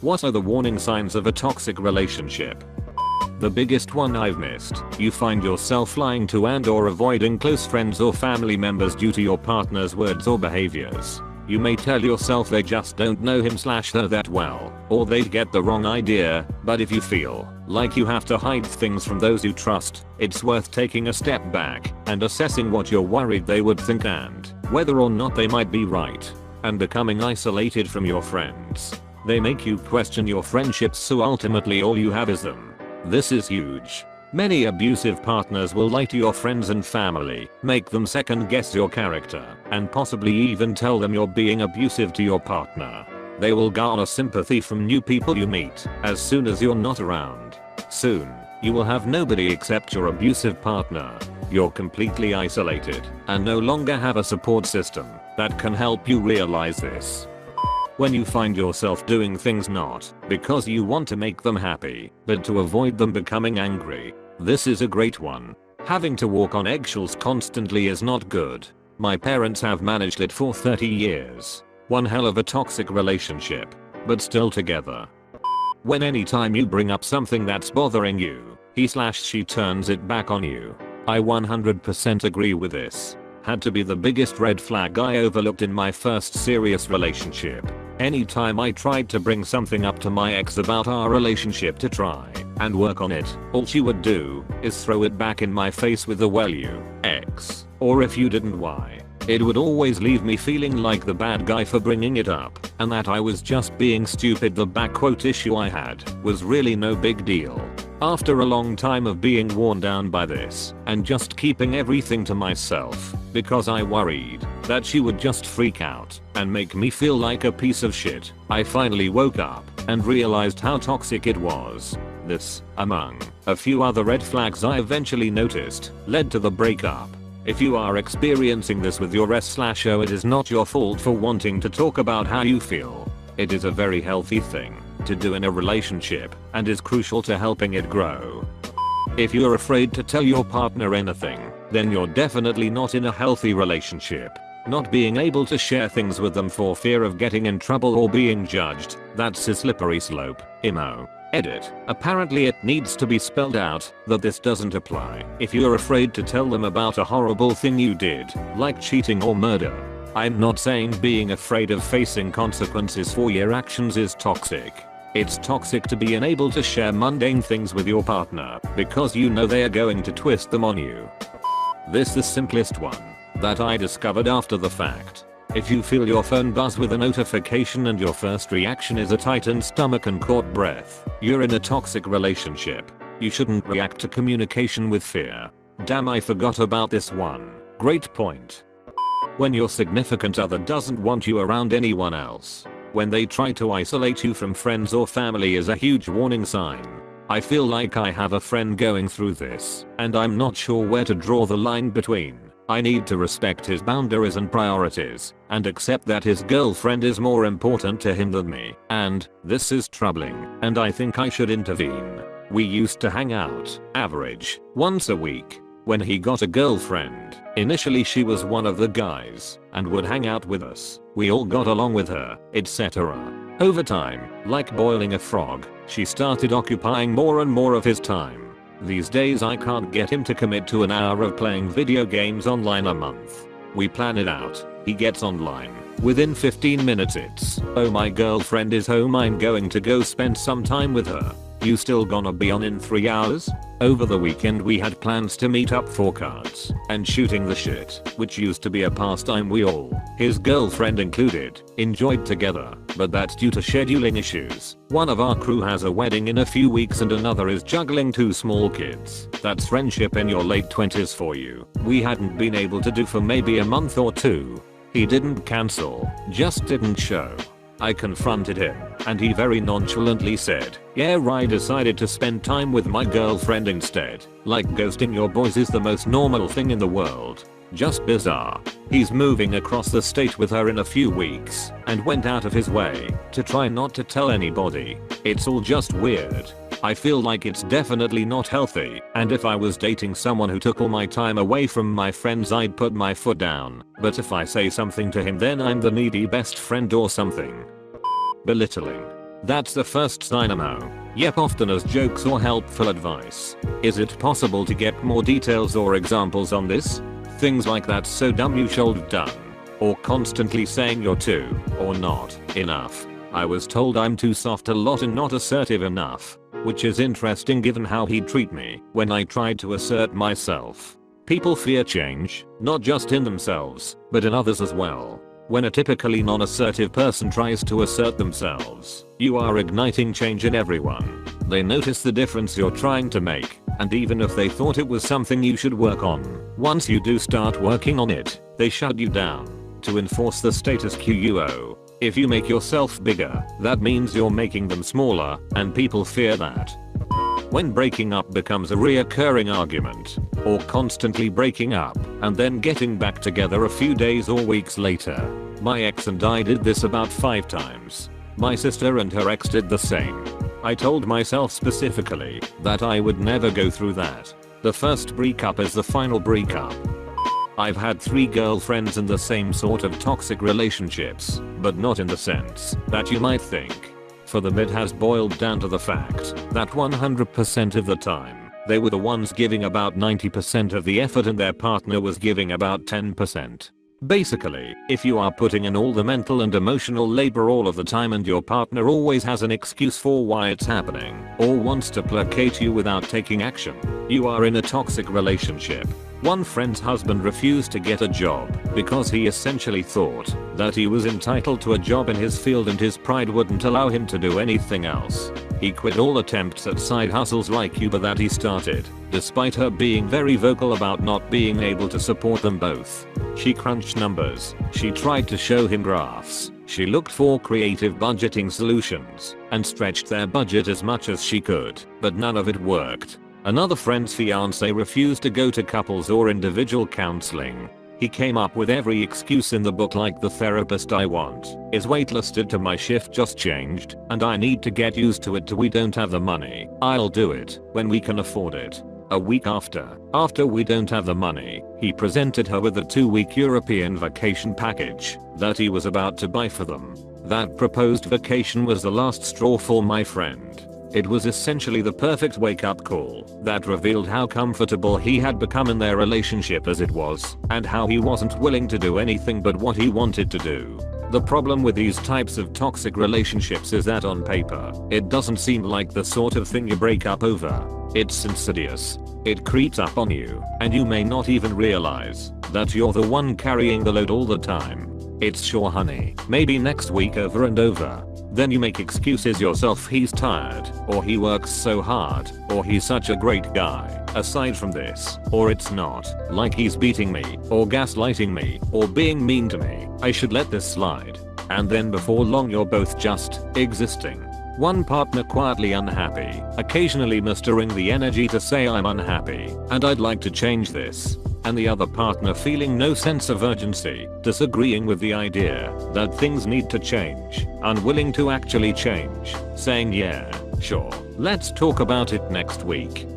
What are the warning signs of a toxic relationship? The biggest one I've missed. You find yourself lying to and/or avoiding close friends or family members due to your partner's words or behaviors. You may tell yourself they just don't know him/her that well, or they'd get the wrong idea, but if you feel like you have to hide things from those you trust, it's worth taking a step back and assessing what you're worried they would think and whether or not they might be right. And becoming isolated from your friends. They make you question your friendships, so ultimately all you have is them. This is huge. Many abusive partners will lie to your friends and family, make them second guess your character, and possibly even tell them you're being abusive to your partner. They will garner sympathy from new people you meet as soon as you're not around. Soon, you will have nobody except your abusive partner. You're completely isolated and no longer have a support system that can help you realize this. When you find yourself doing things not because you want to make them happy, but to avoid them becoming angry, this is a great one. Having to walk on eggshells constantly is not good. My parents have managed it for 30 years. One hell of a toxic relationship, but still together. When anytime you bring up something that's bothering you, he/she turns it back on you. I 100% agree with this. Had to be the biggest red flag I overlooked in my first serious relationship. Anytime I tried to bring something up to my ex about our relationship to try and work on it, all she would do is throw it back in my face with the "well you, ex," or "if you didn't, why?" It would always leave me feeling like the bad guy for bringing it up, and that I was just being stupid. The backquote issue I had was really no big deal. After a long time of being worn down by this and just keeping everything to myself because I worried that she would just freak out and make me feel like a piece of shit, I finally woke up and realized how toxic it was. This, among a few other red flags I eventually noticed, led to the breakup. If you are experiencing this with your S/O, it is not your fault for wanting to talk about how you feel. It is a very healthy thing to do in a relationship and is crucial to helping it grow. If you're afraid to tell your partner anything, then you're definitely not in a healthy relationship. Not being able to share things with them for fear of getting in trouble or being judged, that's a slippery slope. Imo. Edit. Apparently it needs to be spelled out that this doesn't apply if you're afraid to tell them about a horrible thing you did, like cheating or murder. I'm not saying being afraid of facing consequences for your actions is toxic. It's toxic to be unable to share mundane things with your partner because you know they are going to twist them on you. This is the simplest one that I discovered after the fact. If you feel your phone buzz with a notification and your first reaction is a tightened stomach and caught breath, you're in a toxic relationship. You shouldn't react to communication with fear. Damn, I forgot about this one. Great point. When your significant other doesn't want you around anyone else, when they try to isolate you from friends or family, is a huge warning sign. I feel like I have a friend going through this, and I'm not sure where to draw the line between I need to respect his boundaries and priorities, and accept that his girlfriend is more important to him than me, and this is troubling, and I think I should intervene. We used to hang out, average, once a week. When he got a girlfriend, initially she was one of the guys, and would hang out with us. We all got along with her, etc. Over time, like boiling a frog, she started occupying more and more of his time. These days I can't get him to commit to an hour of playing video games online a month. We plan it out. He gets online. Within 15 minutes it's, "Oh, my girlfriend is home, I'm going to go spend some time with her." "You still gonna be on in 3 hours?" Over the weekend we had plans to meet up for cards and shooting the shit, which used to be a pastime we all, his girlfriend included, enjoyed together, but that's due to scheduling issues. One of our crew has a wedding in a few weeks and another is juggling 2 small kids. That's friendship in your late 20s for you. We hadn't been able to do for maybe a month or 2. He didn't cancel, just didn't show. I confronted him, and he very nonchalantly said, "Yeah, I decided to spend time with my girlfriend instead." Like ghosting your boys is the most normal thing in the world. Just bizarre. He's moving across the state with her in a few weeks, and went out of his way to try not to tell anybody. It's all just weird. I feel like it's definitely not healthy, and if I was dating someone who took all my time away from my friends, I'd put my foot down. But if I say something to him, then I'm the needy best friend or something. Belittling. That's the first sign I know. Yep, often as jokes or helpful advice. Is it possible to get more details or examples on this? Things like "that's so dumb you should have done." Or constantly saying "you're too" or "not enough." I was told I'm too soft a lot and not assertive enough. Which is interesting given how he'd treat me when I tried to assert myself. People fear change, not just in themselves, but in others as well. When a typically non-assertive person tries to assert themselves, you are igniting change in everyone. They notice the difference you're trying to make, and even if they thought it was something you should work on, once you do start working on it, they shut you down. To enforce the status quo. If you make yourself bigger, that means you're making them smaller, and people fear that. When breaking up becomes a reoccurring argument, or constantly breaking up and then getting back together a few days or weeks later. My ex and I did this about 5 times. My sister and her ex did the same. I told myself specifically that I would never go through that. The first breakup is the final breakup. I've had 3 girlfriends in the same sort of toxic relationships, but not in the sense that you might think. For them it has boiled down to the fact that 100% of the time, they were the ones giving about 90% of the effort and their partner was giving about 10%. Basically, if you are putting in all the mental and emotional labor all of the time and your partner always has an excuse for why it's happening, or wants to placate you without taking action, you are in a toxic relationship. One friend's husband refused to get a job because he essentially thought that he was entitled to a job in his field and his pride wouldn't allow him to do anything else. He quit all attempts at side hustles like Uber that he started, despite her being very vocal about not being able to support them both. She crunched numbers, she tried to show him graphs, she looked for creative budgeting solutions, and stretched their budget as much as she could, but none of it worked. Another friend's fiancé refused to go to couples or individual counseling. He came up with every excuse in the book like "the therapist I want is waitlisted to my shift just changed and I need to get used to it, we don't have the money, I'll do it when we can afford it." A week after "we don't have the money," he presented her with a 2-week European vacation package that he was about to buy for them. That proposed vacation was the last straw for my friend. It was essentially the perfect wake-up call that revealed how comfortable he had become in their relationship as it was, and how he wasn't willing to do anything but what he wanted to do. The problem with these types of toxic relationships is that on paper, it doesn't seem like the sort of thing you break up over. It's insidious. It creeps up on you, and you may not even realize that you're the one carrying the load all the time. It's "sure honey, maybe next week" over and over. Then you make excuses yourself, "he's tired," or "he works so hard," or "he's such a great guy." Aside from this, or "it's not like he's beating me, or gaslighting me, or being mean to me, I should let this slide." And then before long you're both just existing. One partner quietly unhappy, occasionally mustering the energy to say "I'm unhappy, and I'd like to change this." And the other partner feeling no sense of urgency, disagreeing with the idea that things need to change, unwilling to actually change, saying "yeah, sure, let's talk about it next week."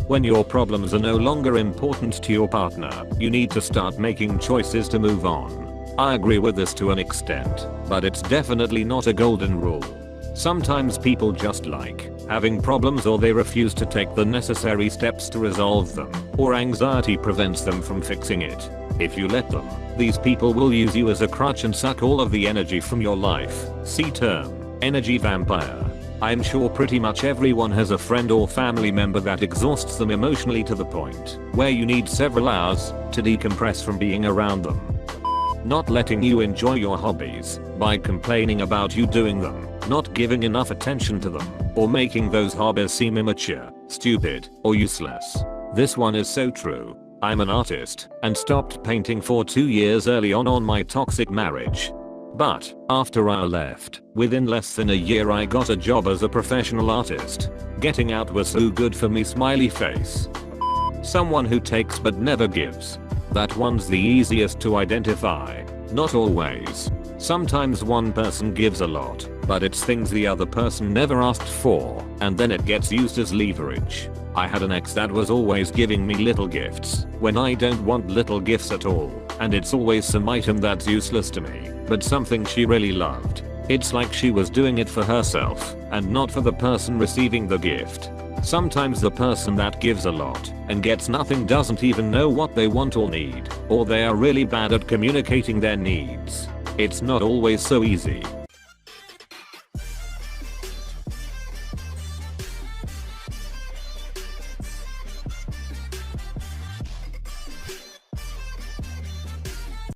When your problems are no longer important to your partner, you need to start making choices to move on. I agree with this to an extent, but it's definitely not a golden rule. Sometimes people just like having problems, or they refuse to take the necessary steps to resolve them, or anxiety prevents them from fixing it. If you let them, these people will use you as a crutch and suck all of the energy from your life. See term, energy vampire. I'm sure pretty much everyone has a friend or family member that exhausts them emotionally to the point where you need several hours to decompress from being around them. Not letting you enjoy your hobbies by complaining about you doing them, not giving enough attention to them, or making those hobbies seem immature, stupid, or useless. This one is so true. I'm an artist and stopped painting for 2 years early on my toxic marriage. But after I left, within less than a year I got a job as a professional artist. Getting out was so good for me, smiley face. Someone who takes but never gives. That one's the easiest to identify. Not always. Sometimes one person gives a lot, but it's things the other person never asked for, and then it gets used as leverage. I had an ex that was always giving me little gifts when I don't want little gifts at all, and it's always some item that's useless to me, but something she really loved. It's like she was doing it for herself and not for the person receiving the gift. Sometimes the person that gives a lot and gets nothing doesn't even know what they want or need, or they are really bad at communicating their needs. It's not always so easy.